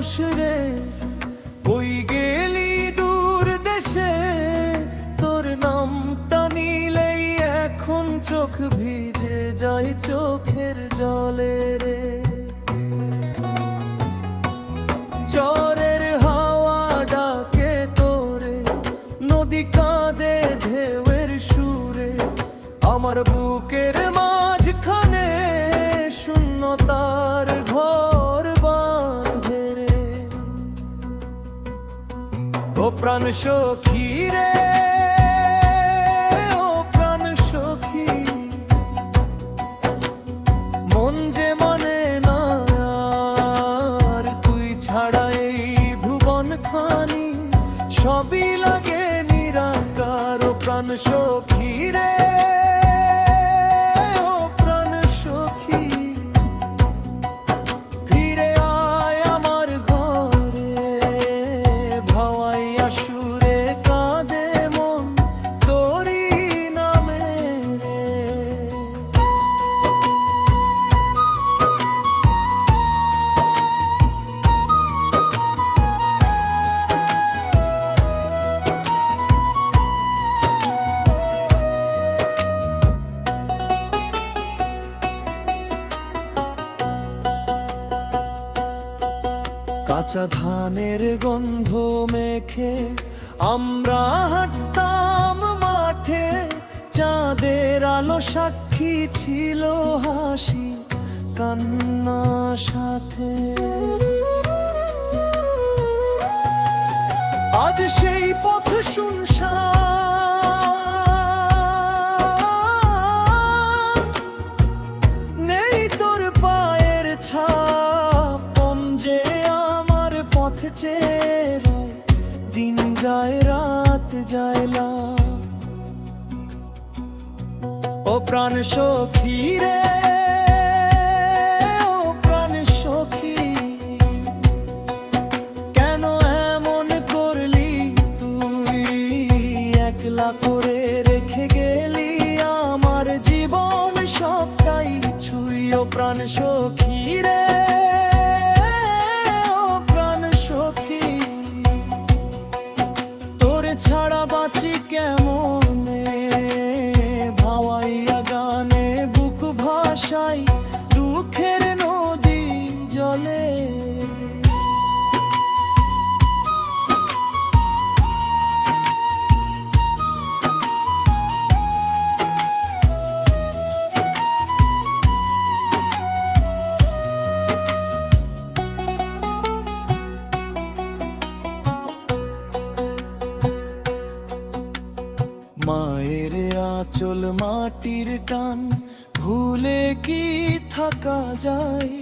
মানুষ রে, কই গেলি দূর দেশে? তোর নামটা নিলেই এখন চোখ ভিজে যায় চোখের জলে রে। ঝড়ের হাওয়া ডাকে তোরে, নদী কাঁদে ঢেউয়ের সুরে, আমার বুকের মাঝখানে শূন্যতার ঘর বাঁধে রে। ও প্রাণ সখী রে, ও প্রাণ সখী, মন যে মানে না আর তুই ছাড়া এই ভুবন খানি, সবই লাগে নিরাকার। ও প্রাণ সখী রে, ও প্রাণ সখী, ফিরে আয় আমার ঘরে, ভাওয়াইয়া সুরে কাঁদে মন তোরি নামে রে। কাঁচা ধানের গন্ধ মেখে আমরা হাঁটতাম মাঠে, চাঁদের আলো সাক্ষী ছিল হাসি কান্না সাথে। আজ সেই পথ শুনশান, নেই তোর পায়ের ছাপ, যে আমার পথ চেয়ে দিন যায় রাত যায় না। ও প্রাণ সখী রে, ও প্রাণ সখী, কেন এমন করলি তুই? একলা করে রেখে গেলি আমার জীবন সবটাই ছুঁই। ও প্রাণ সখী রে, ছাড়া বাঁচি কেমনে? ভাওয়াইয়া গানে বুক ভাসাই দুঃখের নদী জলে। মায়ের আঁচল মাটির টান ভুলে কি থাকা যায়?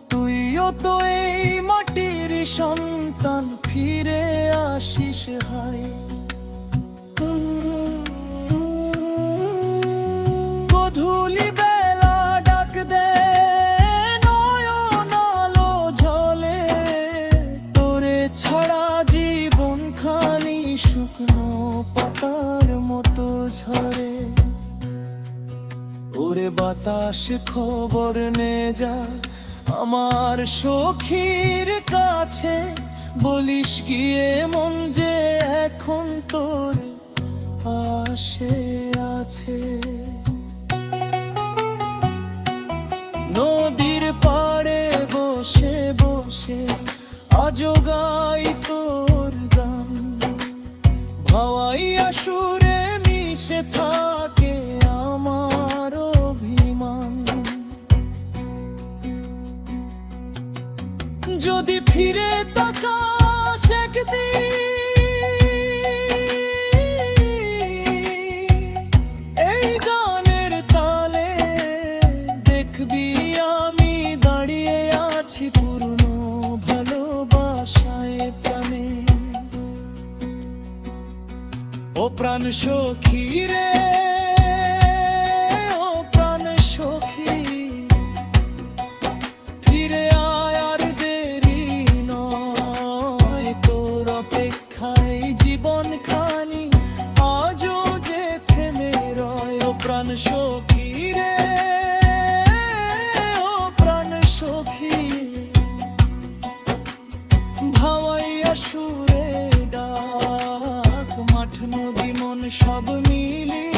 তুইও তো এই মাটির সন্তান, ফিরে আসিস হায়। গধূলি বেলা ডাক দে নয়ন আলো ঝলে, তোরে ছাড়া জীবন খানি শুকনো পাতার মতো ঝরে। ওরে বাতাস খবর নে যা আমার সখীর কাছে, বলিস গিয়ে মন যে এখন তোর পাশে আছে। নদীর পাড়ে বসে বসে আজো গাই তোর গান, ভাওয়াইয়া সুরে মিশে থাকে আমার অভিমান। যদি ফিরে তাকাস একদিন এই গানের তালে, দেখবি আমি দাঁড়িয়ে আছি পুরনো ভালোবাসায় প্রাণে। ও প্রাণ সখী রে, ও প্রাণ সখী, ফিরে আয় আর দেরি নয়, তোর অপেক্ষায় জীবন খানি আজও যে থেমে রয়। ও প্রাণ সখী রে, ও প্রাণ সখী, সুরে ডাক, মাঠ নদী মন সব মিলিয়ে